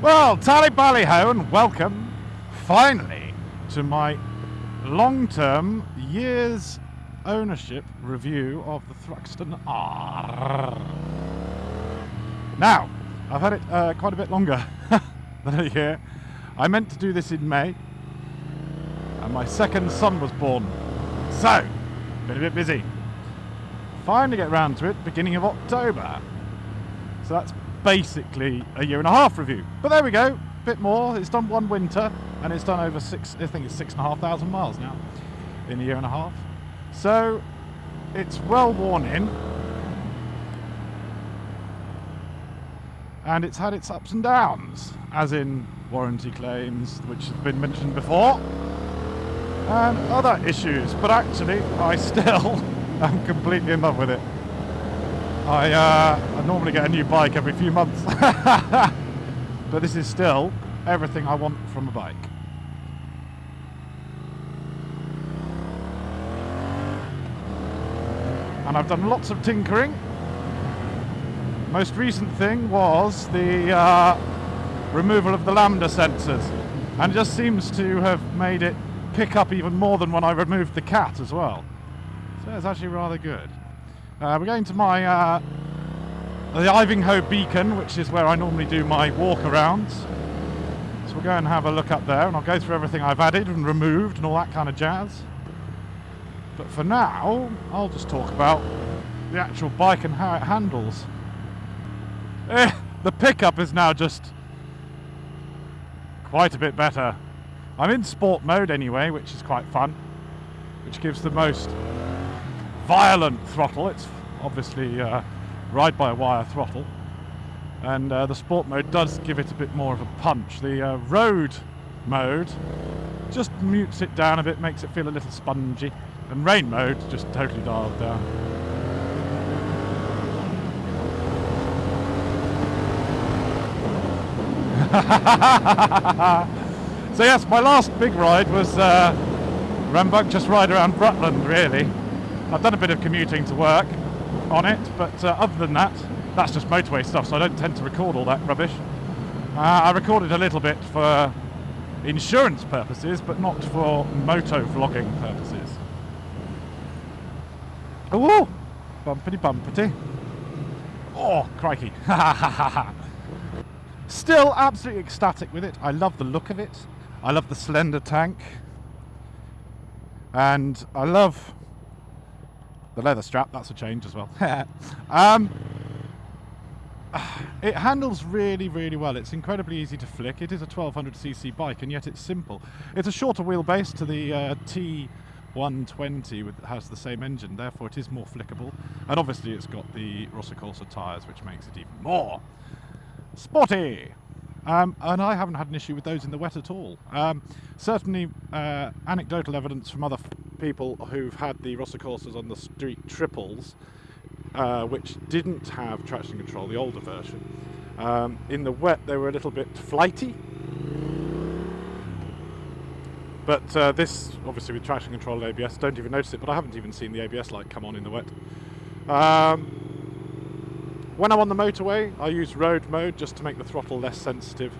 Well, tally Bally Ho, and welcome, finally, to my long-term, years ownership review of the Thruxton R. Now, I've had it quite a bit longer than a year. I meant to do this in May, and my second son was born, so been a bit busy. Finally get round to it beginning of October, so that's basically a year and a half review. But there we go, a bit more. It's done one winter, and it's done over I think it's 6,500 miles now in a year and a half. So it's well worn in, and it's had its ups and downs, as in warranty claims, which have been mentioned before, and other issues. But actually, I still am completely in love with it. I normally get a new bike every few months, but this is still everything I want from a bike. And I've done lots of tinkering. Most recent thing was the removal of the Lambda sensors, and it just seems to have made it pick up even more than when I removed the cat as well. So it's actually rather good. We're going to my the Bally Ho beacon, which is where I normally do my walkarounds. So we'll go and have a look up there, and I'll go through everything I've added and removed and all that kind of jazz. But for now, I'll just talk about the actual bike and how it handles. The pickup is now just quite a bit better. I'm in sport mode anyway, which is quite fun, which gives the most violent throttle. It's obviously ride-by-wire throttle, and the sport mode does give it a bit more of a punch. The road mode just mutes it down a bit, makes it feel a little spongy, and rain mode just totally dialed down. So yes, my last big ride was rambunctious ride around Rutland, really. I've done a bit of commuting to work on it, but other than that, that's just motorway stuff, so I don't tend to record all that rubbish. I recorded a little bit for insurance purposes, but not for moto vlogging purposes. Oh, bumpity bumpity. Oh, crikey. Still absolutely ecstatic with it. I love the look of it. I love the slender tank. And I love the leather strap. That's a change as well. It handles really, really well. It's incredibly easy to flick. It is a 1200cc bike, and yet it's simple. It's a shorter wheelbase to the T120, that has the same engine. Therefore, it is more flickable. And obviously, it's got the Rosso tyres, which makes it even more sporty. And I haven't had an issue with those in the wet at all. Certainly anecdotal evidence from other people who've had the Rosso on the street triples, which didn't have traction control, the older version. In the wet they were a little bit flighty, but this, obviously with traction control and ABS, don't even notice it, but I haven't even seen the ABS light come on in the wet. When I'm on the motorway, I use road mode just to make the throttle less sensitive,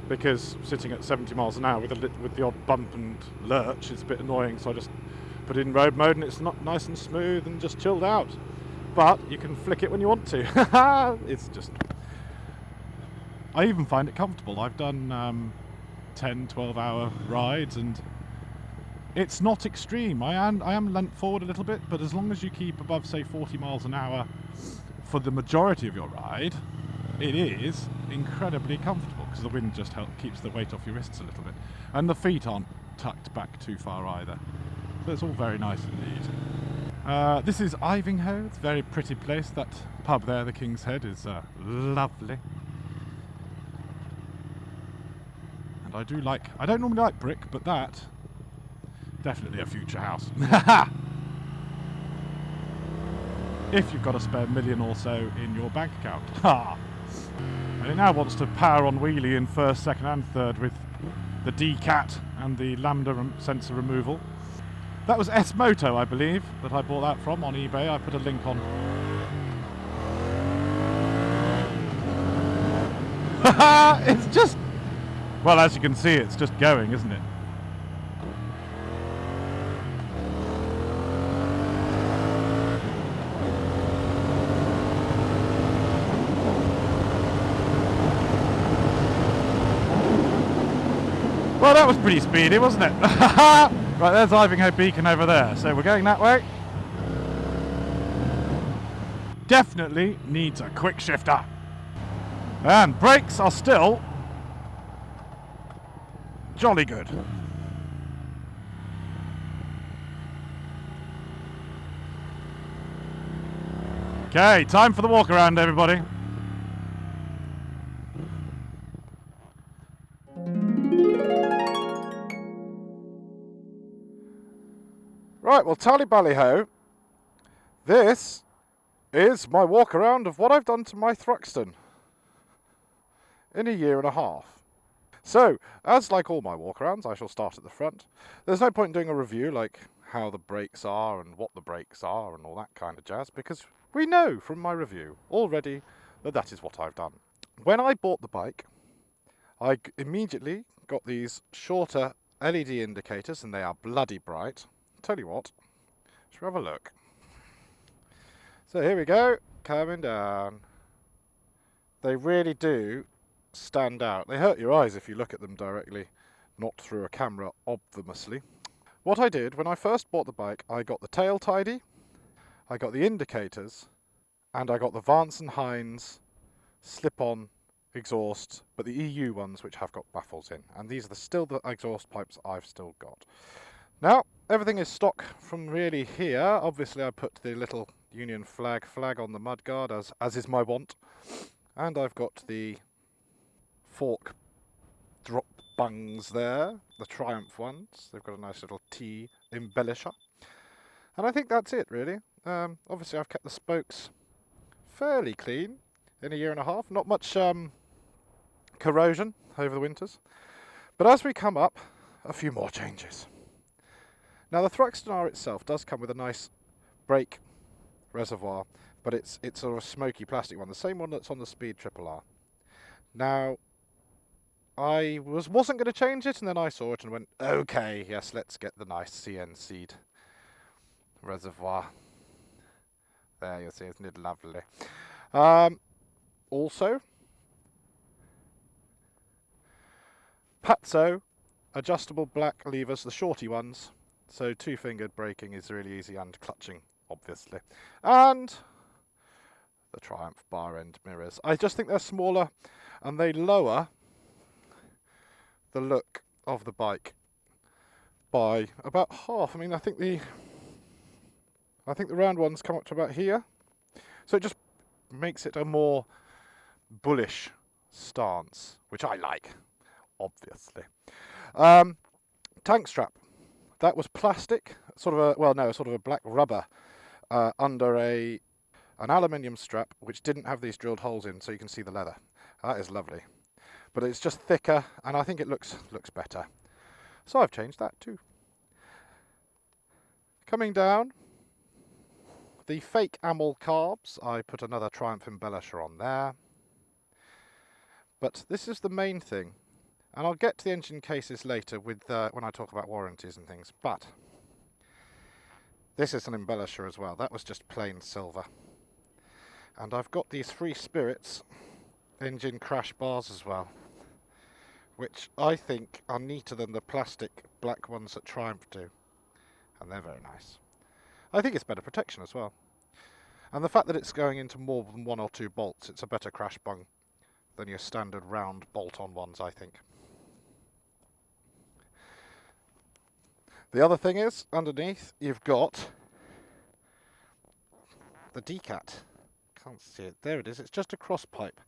because sitting at 70 miles an hour with the odd bump and lurch is a bit annoying, so I just put it in road mode and it's not nice and smooth and just chilled out. But you can flick it when you want to. It's just... I even find it comfortable. I've done 10-12 hour rides, and it's not extreme. I am leant forward a little bit, but as long as you keep above, say, 40 miles an hour for the majority of your ride, it is incredibly comfortable, because the wind just keeps the weight off your wrists a little bit, and the feet aren't tucked back too far either. So it's all very nice indeed. This is Bally Ho. It's a very pretty place. That pub there, the King's Head, is lovely. And I don't normally like brick, but that, definitely a future house. If you've got a spare million or so in your bank account. And it now wants to power on wheelie in first, second and third with the D-Cat and the Lambda sensor removal. That was S-Moto, I believe, that I bought that from on eBay. I put a link on. It's just, well, as you can see, it's just going, isn't it? Well, that was pretty speedy, wasn't it? Right, there's Ivanhoe Beacon over there, so we're going that way. Definitely needs a quick shifter. And brakes are still jolly good. Okay, time for the walk around, everybody. Right, well, tally bally ho. This is my walk around of what I've done to my Thruxton in a year and a half. So, as like all my walkarounds, I shall start at the front. There's no point in doing a review like how the brakes are and what the brakes are and all that kind of jazz, because we know from my review already that that is what I've done. When I bought the bike, I immediately got these shorter LED indicators, and they are bloody bright. Tell you what, shall we have a look? So here we go, coming down. They really do stand out. They hurt your eyes if you look at them directly, not through a camera, obviously. What I did, when I first bought the bike, I got the tail tidy, I got the indicators, and I got the Vance & Hines slip-on exhaust, but the EU ones which have got baffles in. And these are still the exhaust pipes I've still got. Now, everything is stock from really here. Obviously I put the little Union flag on the mudguard, as is my wont. And I've got the fork drop bungs there, the Triumph ones. They've got a nice little T embellisher. And I think that's it, really. Obviously I've kept the spokes fairly clean in a year and a half. Not much corrosion over the winters. But as we come up, a few more changes. Now the Thruxton R itself does come with a nice brake reservoir, but it's sort of a smoky plastic one, the same one that's on the Speed Triple R. Now, I wasn't going to change it, and then I saw it and went, okay, yes, let's get the nice CNC'd reservoir. There, you see, isn't it lovely? Also, Patso adjustable black levers, the shorty ones. So two-fingered braking is really easy, and clutching, obviously. And the Triumph bar end mirrors. I just think they're smaller, and they lower the look of the bike by about half. I mean, I think the round ones come up to about here. So it just makes it a more bullish stance, which I like, obviously. Tank strap. That was plastic, sort of a black rubber under an aluminium strap, which didn't have these drilled holes in, so you can see the leather. That is lovely. But it's just thicker, and I think it looks better. So I've changed that too. Coming down, the fake amyl carbs, I put another Triumph embellisher on there. But this is the main thing. And I'll get to the engine cases later with when I talk about warranties and things, but this is an embellisher as well. That was just plain silver. And I've got these Free Spirits engine crash bars as well, which I think are neater than the plastic black ones that Triumph do. And they're very nice. I think it's better protection as well. And the fact that it's going into more than one or two bolts, it's a better crash bung than your standard round bolt-on ones, I think. The other thing is, underneath, you've got the decat. Can't see it. There it is. It's just a cross pipe.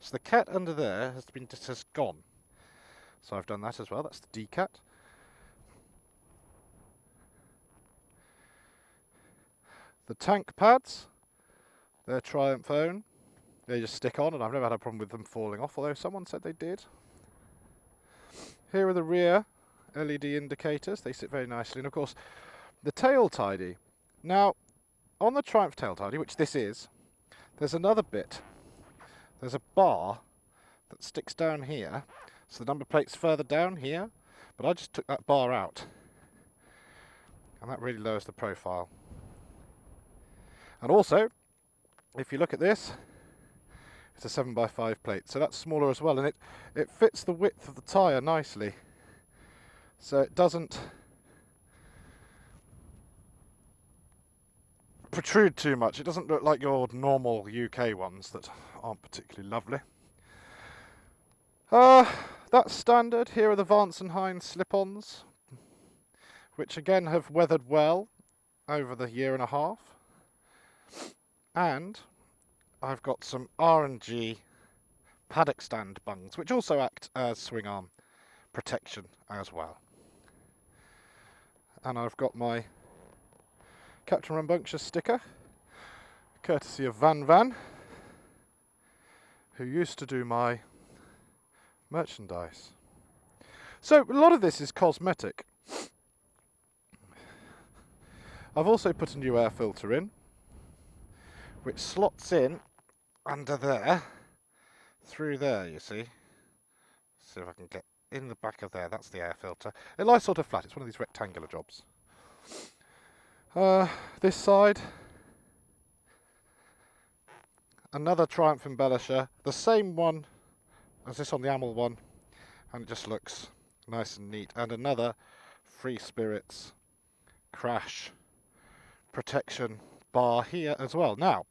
So the cat under there has gone. So I've done that as well. That's the decat. The tank pads, they're Triumph own. They just stick on, and I've never had a problem with them falling off, although someone said they did. Here are the rear LED indicators. They sit very nicely. And of course, the tail tidy. Now, on the Triumph tail tidy, which this is, there's another bit. There's a bar that sticks down here. So the number plate's further down here, but I just took that bar out. And that really lowers the profile. And also, if you look at this, it's a 7x5 plate, so that's smaller as well, and it fits the width of the tyre nicely. So it doesn't protrude too much. It doesn't look like your normal UK ones that aren't particularly lovely. That's standard. Here are the Vance and Hines slip-ons, which again have weathered well over the year and a half. And I've got some R&G paddock stand bungs, which also act as swing arm protection as well. And I've got my Captain Rambunctious sticker, courtesy of Van, who used to do my merchandise. So a lot of this is cosmetic. I've also put a new air filter in, which slots in under there, through there, you see. See if I can get in the back of there. That's the air filter. It lies sort of flat. It's one of these rectangular jobs. This side, another Triumph embellisher, the same one as this on the Amel one, and it just looks nice and neat. And another Free Spirits crash protection bar here as well. Now,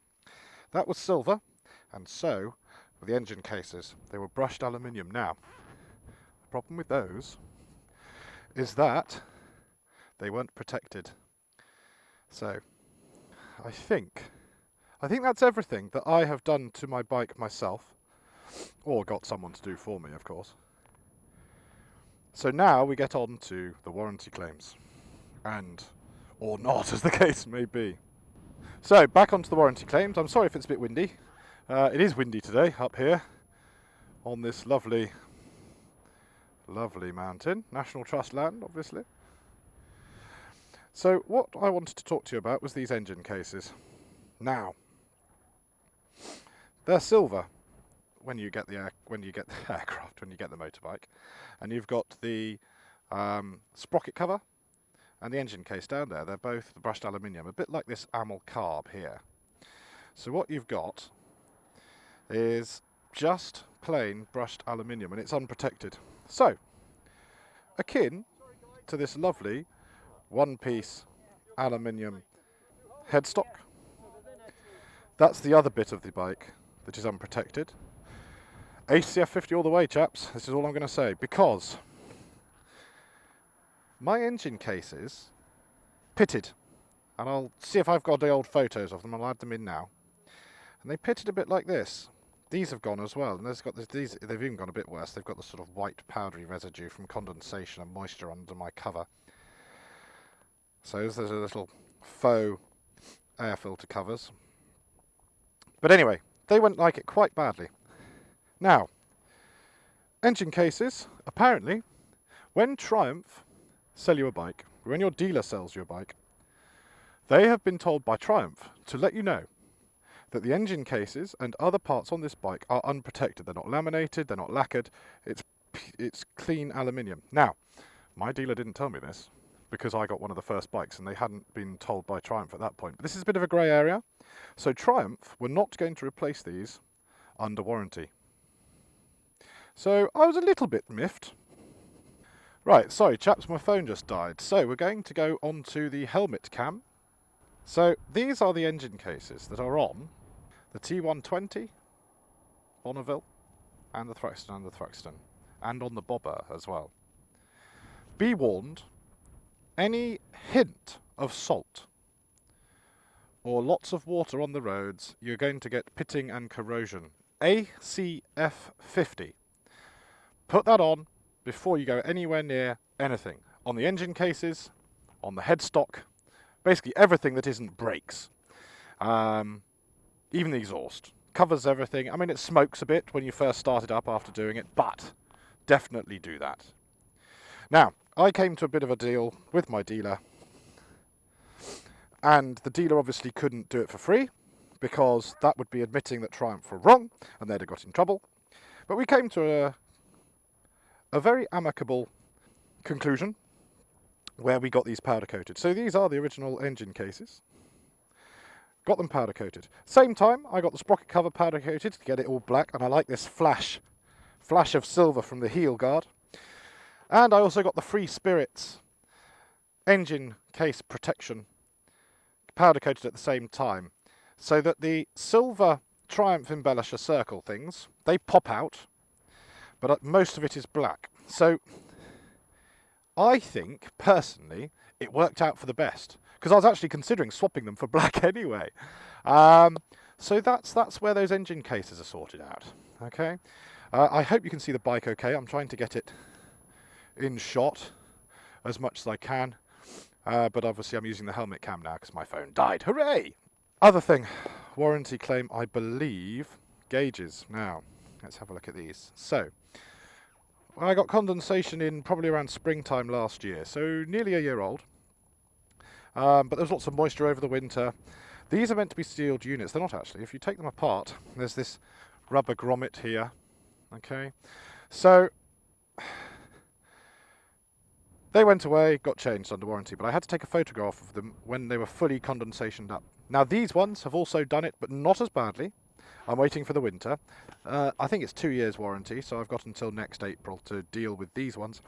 that was silver, and so were the engine cases. They were brushed aluminium. Now, the problem with those is that they weren't protected. So, I think that's everything that I have done to my bike myself, or got someone to do for me, of course. So now we get on to the warranty claims, or not, as the case may be. So, back onto the warranty claims. I'm sorry if it's a bit windy. It is windy today up here on this lovely, lovely mountain. National Trust land, obviously. So what I wanted to talk to you about was these engine cases. Now, they're silver when you get the aircraft, when you get the motorbike, and you've got the sprocket cover and the engine case down there. They're both brushed aluminium, a bit like this Amel carb here. So what you've got is just plain brushed aluminium, and it's unprotected. So, akin to this lovely one-piece aluminium headstock. That's the other bit of the bike that is unprotected. HCF 50 all the way, chaps. This is all I'm going to say, because my engine cases pitted, and I'll see if I've got the old photos of them. I'll add them in now. And they pitted a bit like this. These have gone as well, and these. They've even gone a bit worse. They've got the sort of white powdery residue from condensation and moisture under my cover. So there's a little faux air filter covers. But anyway, they went like it quite badly. Now, engine cases, apparently, when Triumph sell you a bike, when your dealer sells you a bike, they have been told by Triumph to let you know that the engine cases and other parts on this bike are unprotected. They're not laminated, they're not lacquered, it's clean aluminium. Now, my dealer didn't tell me this, because I got one of the first bikes and they hadn't been told by Triumph at that point. But this is a bit of a grey area. So Triumph were not going to replace these under warranty. So I was a little bit miffed. Right, sorry chaps, my phone just died. So we're going to go on to the helmet cam. So these are the engine cases that are on the T120, Bonneville, and the Thruxton, and on the Bobber as well. Be warned, any hint of salt or lots of water on the roads, you're going to get pitting and corrosion. ACF 50. Put that on before you go anywhere near anything. On the engine cases, on the headstock, basically everything that isn't brakes. Even the exhaust. Covers everything. I mean, it smokes a bit when you first start it up after doing it, but definitely do that. Now, I came to a bit of a deal with my dealer, and the dealer obviously couldn't do it for free, because that would be admitting that Triumph were wrong, and they'd have got in trouble. But we came to a very amicable conclusion where we got these powder coated. So these are the original engine cases. Got them powder coated. Same time, I got the sprocket cover powder coated to get it all black, and I like this flash of silver from the heel guard. And I also got the Free Spirits engine case protection powder coated at the same time, so that the silver Triumph embellisher circle things, they pop out, but most of it is black. So I think, personally, it worked out for the best, because I was actually considering swapping them for black anyway. So that's where those engine cases are sorted out. Okay, I hope you can see the bike okay. I'm trying to get it in shot as much as I can, but obviously I'm using the helmet cam now because my phone died. Hooray! Other thing, warranty claim, I believe, gauges. Now, let's have a look at these. So, I got condensation in probably around springtime last year, so nearly a year old. But there's lots of moisture over the winter. These are meant to be sealed units. They're not actually. If you take them apart, there's this rubber grommet here. Okay, so they went away, got changed under warranty, but I had to take a photograph of them when they were fully condensationed up. Now these ones have also done it, but not as badly. I'm waiting for the winter. I think it's 2 years warranty, so I've got until next April to deal with these ones.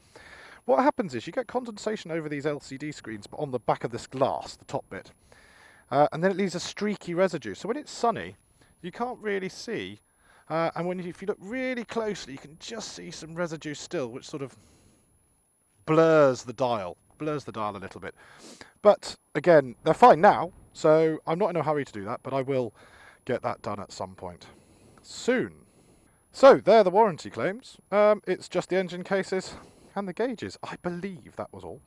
What happens is you get condensation over these LCD screens, but on the back of this glass, the top bit. And then it leaves a streaky residue. So when it's sunny, you can't really see. And if you look really closely, you can just see some residue still, which sort of blurs the dial a little bit. But again, they're fine now, so I'm not in a hurry to do that, but I will get that done at some point soon. So they're the warranty claims. It's just the engine cases and the gauges. I believe that was all.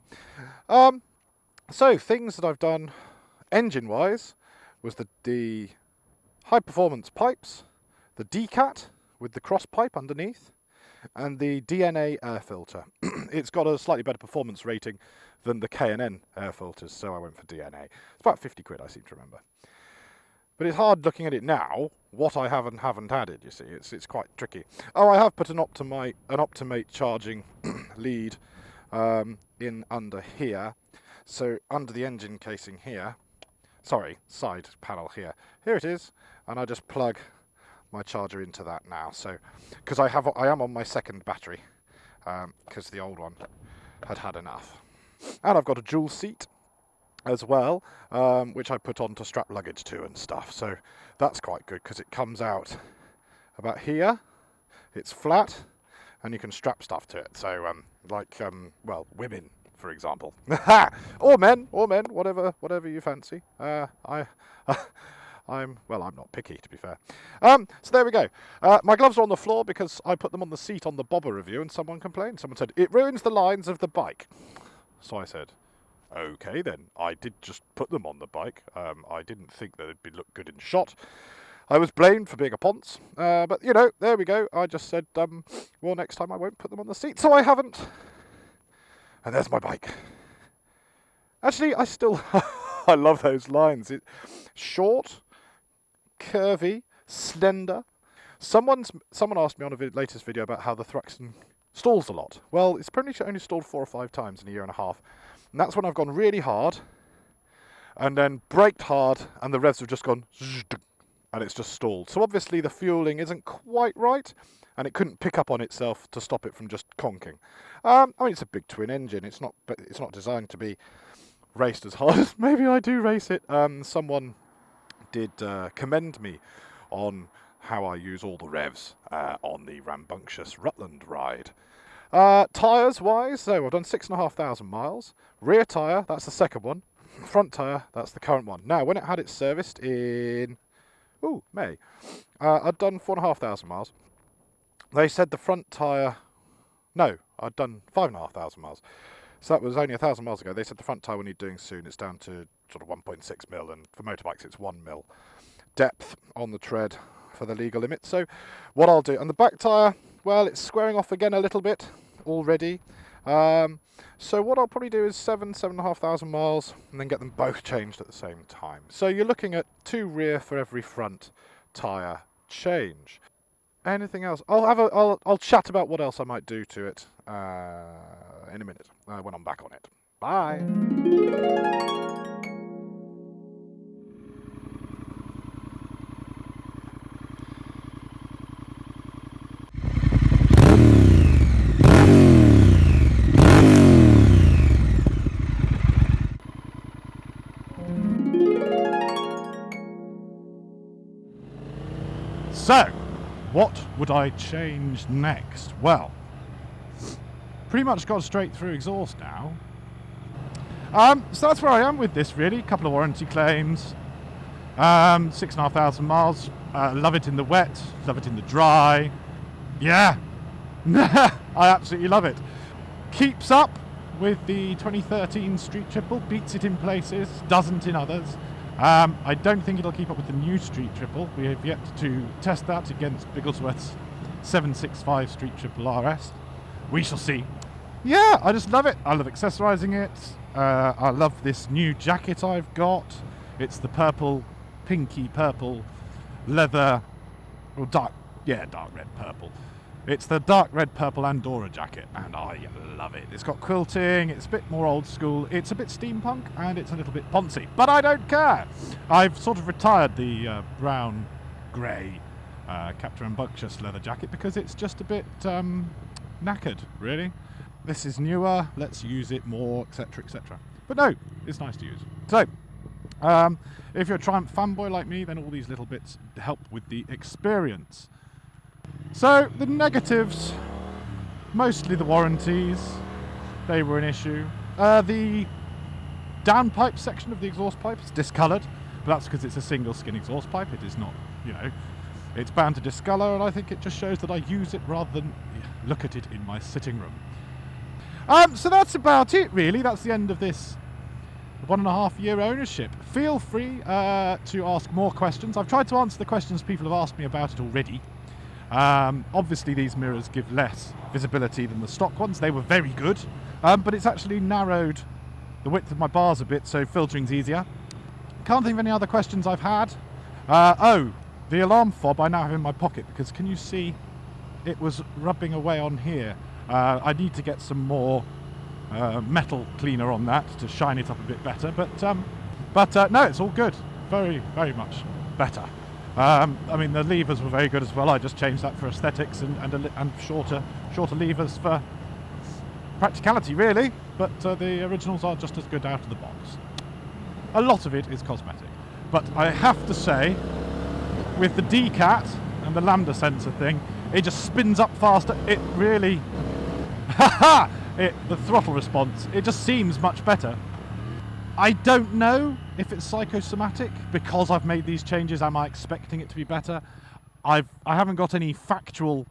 So things that I've done engine-wise was the high-performance pipes, the DCAT with the cross pipe underneath, and the DNA air filter. It's got a slightly better performance rating than the K&N air filters, so I went for DNA. It's about 50 quid, I seem to remember. But it's hard looking at it now, what I have and haven't added, you see. It's quite tricky. Oh, I have put an Optimate charging lead in under here. So under the engine casing here, sorry, side panel here. Here it is, and I just plug my charger into that now. So, because I am on my second battery, because the old one had enough. And I've got a dual seat as well, which I put on to strap luggage to and stuff. So that's quite good because it comes out about here. It's flat, and you can strap stuff to it. So well, women, for example, or men, whatever you fancy. I'm not picky, to be fair. So there we go. My gloves are on the floor because I put them on the seat on the Bobber review, and someone complained. Someone said, it ruins the lines of the bike. So I said, okay then. I did just put them on the bike. I didn't think that it'd look good in shot. I was blamed for being a ponce. But, you know, there we go. I just said, well, next time I won't put them on the seat. So I haven't. And there's my bike. Actually, I still... I love those lines. It's short, curvy, slender. Someone asked me on a latest video about how the Thruxton stalls a lot. Well, it's pretty much only stalled 4 or 5 times in a year and a half. And that's when I've gone really hard and then braked hard and the revs have just gone and it's just stalled. So obviously the fueling isn't quite right and it couldn't pick up on itself to stop it from just conking. I mean, it's a big twin engine. It's not designed to be raced as hard as maybe I do race it. Someone did commend me on how I use all the revs on the rambunctious Rutland ride. Tyres wise, so I've done 6,500 miles. Rear tyre, that's the second one. Front tyre, that's the current one. Now, when it had it serviced in May, I'd done 4,500 miles. They said the front tyre, no, I'd done 5,500 miles. So that was only 1,000 miles ago. They said the front tyre will need doing soon. It's down to sort of 1.6 mil, and for motorbikes it's 1 mil depth on the tread for the legal limit. So what I'll do, and the back tyre, well, it's squaring off again a little bit already. So what I'll probably do is 7,500 miles, and then get them both changed at the same time. So you're looking at 2 rear for every front tyre change. Anything else? I'll chat about what else I might do to it in a minute when I'm back on it. Bye. So, what would I change next? Well, pretty much got straight through exhaust now. So that's where I am with this, really. A couple of warranty claims, 6,500 miles. Love it in the wet, love it in the dry. Yeah, I absolutely love it. Keeps up with the 2013 Street Triple, beats it in places, doesn't in others. I don't think it'll keep up with the new Street Triple. We have yet to test that against Bigglesworth's 765 Street Triple RS. We shall see. Yeah, I just love it. I love accessorising it. I love this new jacket I've got. It's the purple, pinky purple leather, or dark red purple. It's the dark red purple Andorra jacket, and I love it. It's got quilting, it's a bit more old school, it's a bit steampunk, and it's a little bit poncy, but I don't care. I've sort of retired the brown, grey Captain Rambunctious leather jacket because it's just a bit knackered, really. This is newer, let's use it more, etc, etc. But no, it's nice to use. So, if you're a Triumph fanboy like me, then all these little bits help with the experience. So, the negatives, mostly the warranties, they were an issue. The downpipe section of the exhaust pipe is discoloured, but that's because it's a single skin exhaust pipe. It is not, it's bound to discolour, and I think it just shows that I use it rather than look at it in my sitting room. So that's about it, really. That's the end of this 1.5 year ownership. Feel free to ask more questions. I've tried to answer the questions people have asked me about it already. Obviously these mirrors give less visibility than the stock ones. They were very good, but it's actually narrowed the width of my bars a bit, so filtering's easier. Can't think of any other questions I've had. Oh, the alarm fob I now have in my pocket, because can you see it was rubbing away on here? I need to get some more metal cleaner on that to shine it up a bit better, but no, it's all good. Very, very much better. I mean, the levers were very good as well. I just changed that for aesthetics and shorter levers for practicality, really. But the originals are just as good out of the box. A lot of it is cosmetic. But I have to say, with the DCAT and the Lambda sensor thing, it just spins up faster. It really... the throttle response, it just seems much better. I don't know if it's psychosomatic because I've made these changes. Am I expecting it to be better? I haven't got any factual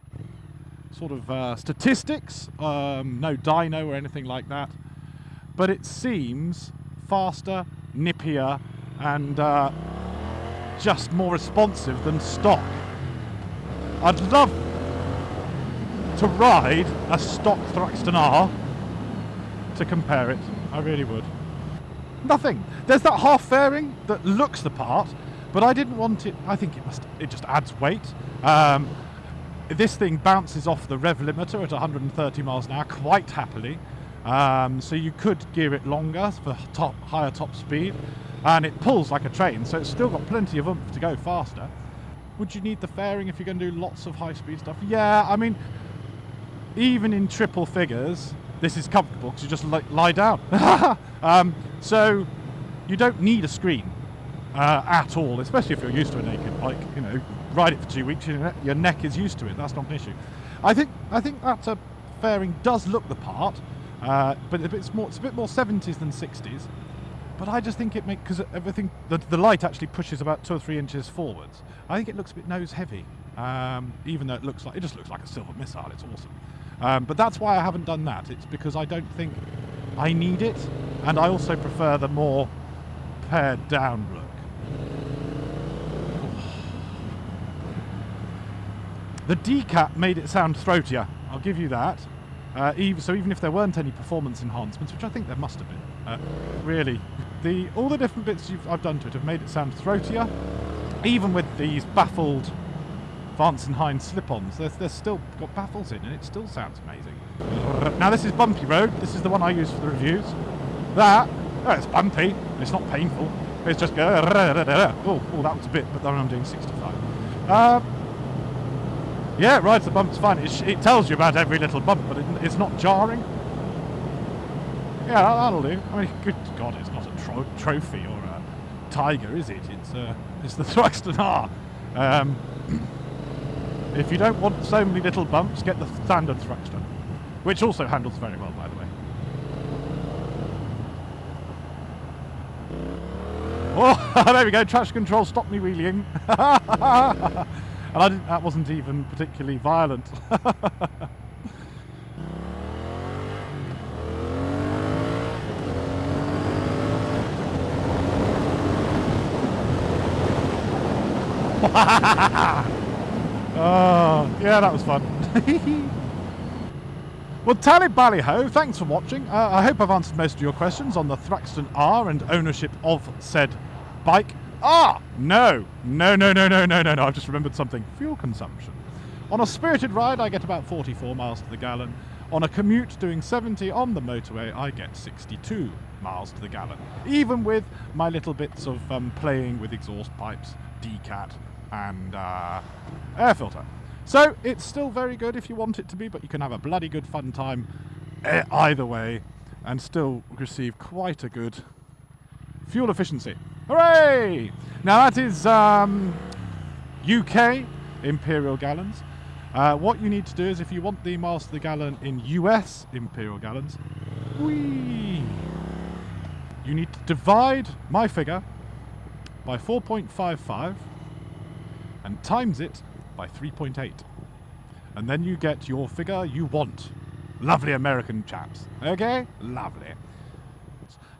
sort of statistics, no dyno or anything like that, but it seems faster, nippier, and just more responsive than stock. I'd love to ride a stock Thruxton R to compare it. I really would. Nothing. There's that half fairing that looks the part, but I didn't want it. I think it just adds weight. This thing bounces off the rev limiter at 130 miles an hour quite happily. So you could gear it longer for higher top speed, and it pulls like a train, so it's still got plenty of oomph to go faster. Would you need the fairing if you're going to do lots of high-speed stuff? Yeah, I mean, even in triple figures, this is comfortable because you just lie down. So you don't need a screen at all, especially if you're used to a naked bike. Ride it for 2 weeks, your neck is used to it. That's not an issue. I think that fairing does look the part, but it's a bit more 70s than 60s. But I just think it makes, because everything, the light actually pushes about 2 or 3 inches forwards. I think it looks a bit nose heavy, even though it just looks like a silver missile. It's awesome. But that's why I haven't done that. It's because I don't think I need it, and I also prefer the more pared down look. The DCAT made it sound throatier, I'll give you that. Even if there weren't any performance enhancements, which I think there must have been, really, all the different bits I've done to it have made it sound throatier, even with these baffled Vance and Hines slip-ons. They're still got baffles in, and it still sounds amazing. Now this is bumpy road. This is the one I use for the reviews. It's bumpy. It's not painful. It's just go. Oh, that was a bit, but then I'm doing 65. Yeah, it rides the bumps fine. It tells you about every little bump, but it's not jarring. Yeah, that'll do. I mean, good God, it's not a trophy or a tiger, is it? It's the Thruxton R. If you don't want so many little bumps, get the standard Thruxton, which also handles very well, by the way. Oh, there we go. Traction control stopped me wheeling. And that wasn't even particularly violent. Oh, yeah, that was fun. Well, Bally Ho, thanks for watching. I hope I've answered most of your questions on the Thruxton R and ownership of said bike. No, I've just remembered something. Fuel consumption. On a spirited ride, I get about 44 miles to the gallon. On a commute doing 70 on the motorway, I get 62 miles to the gallon. Even with my little bits of playing with exhaust pipes, decat, and air filter. So it's still very good if you want it to be, but you can have a bloody good fun time either way and still receive quite a good fuel efficiency. Hooray! Now that is UK imperial gallons. What you need to do is, if you want the miles to the gallon in US imperial gallons, you need to divide my figure by 4.55 and times it by 3.8. And then you get your figure you want. Lovely American chaps. Okay? Lovely.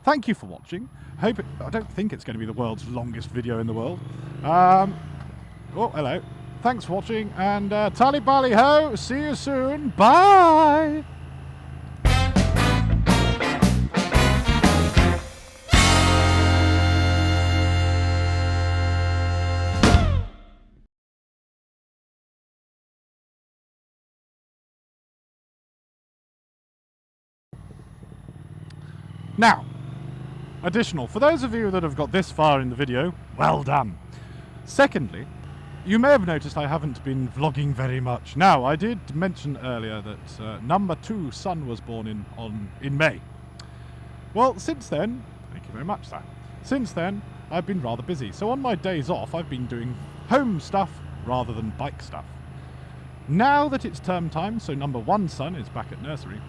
Thank you for watching. I don't think it's going to be the world's longest video in the world. Oh, hello. Thanks for watching, and Bally Ho. See you soon. Bye! Now, additional, for those of you that have got this far in the video, well done. Secondly, you may have noticed I haven't been vlogging very much. Now, I did mention earlier that number 2 son was born in May. Well, since then, thank you very much, sir. Since then, I've been rather busy. So on my days off, I've been doing home stuff rather than bike stuff. Now that it's term time, so number 1 son is back at nursery,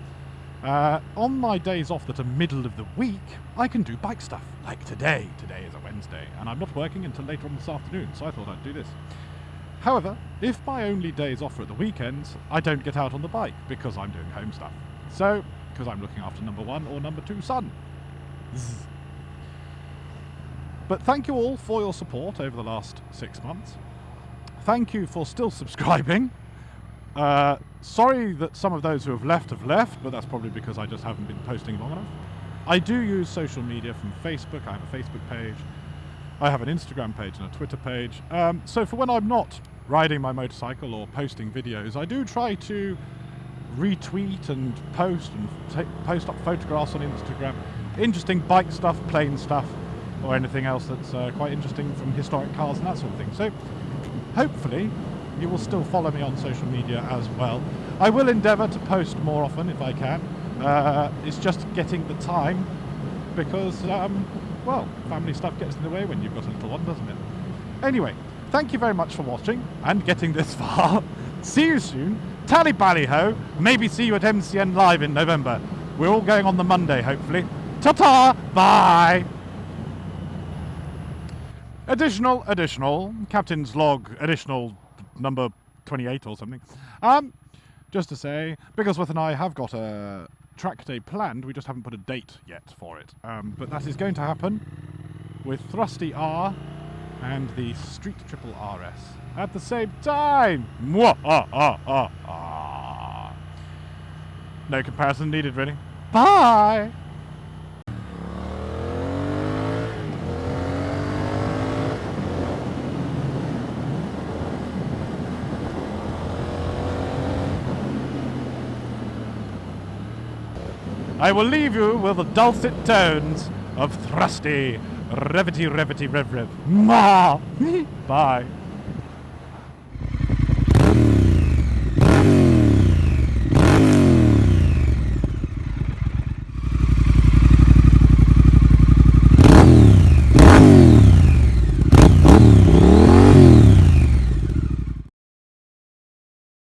on my days off that are middle of the week, I can do bike stuff, like today. Today is a Wednesday, and I'm not working until later on this afternoon, so I thought I'd do this. However, if my only days off are at the weekends, I don't get out on the bike because I'm doing home stuff. So, because I'm looking after number 1 or number 2 son. Zzz. But thank you all for your support over the last 6 months. Thank you for still subscribing. Sorry that some of those who have left, but that's probably because I just haven't been posting long enough. I do use social media from Facebook. I have a Facebook page. I have an Instagram page and a Twitter page. So for when I'm not riding my motorcycle or posting videos, I do try to retweet and post up photographs on Instagram. Interesting bike stuff, plane stuff, or anything else that's quite interesting from historic cars and that sort of thing. So hopefully you will still follow me on social media as well. I will endeavour to post more often if I can. It's just getting the time because, well, family stuff gets in the way when you've got a little one, doesn't it? Anyway, thank you very much for watching and getting this far. See you soon. Bally Ho. Maybe see you at MCN Live in November. We're all going on the Monday, hopefully. Ta-ta! Bye! Additional, Captain's Log, additional number 28 or something. Just to say, Bigglesworth and I have got a track day planned, we just haven't put a date yet for it. But that is going to happen with Thrusty R and the Street Triple RS at the same time. No comparison needed, really. Bye! I will leave you with the dulcet tones of Thrusty. Revity, revity, rev, rev. Ma! Bye.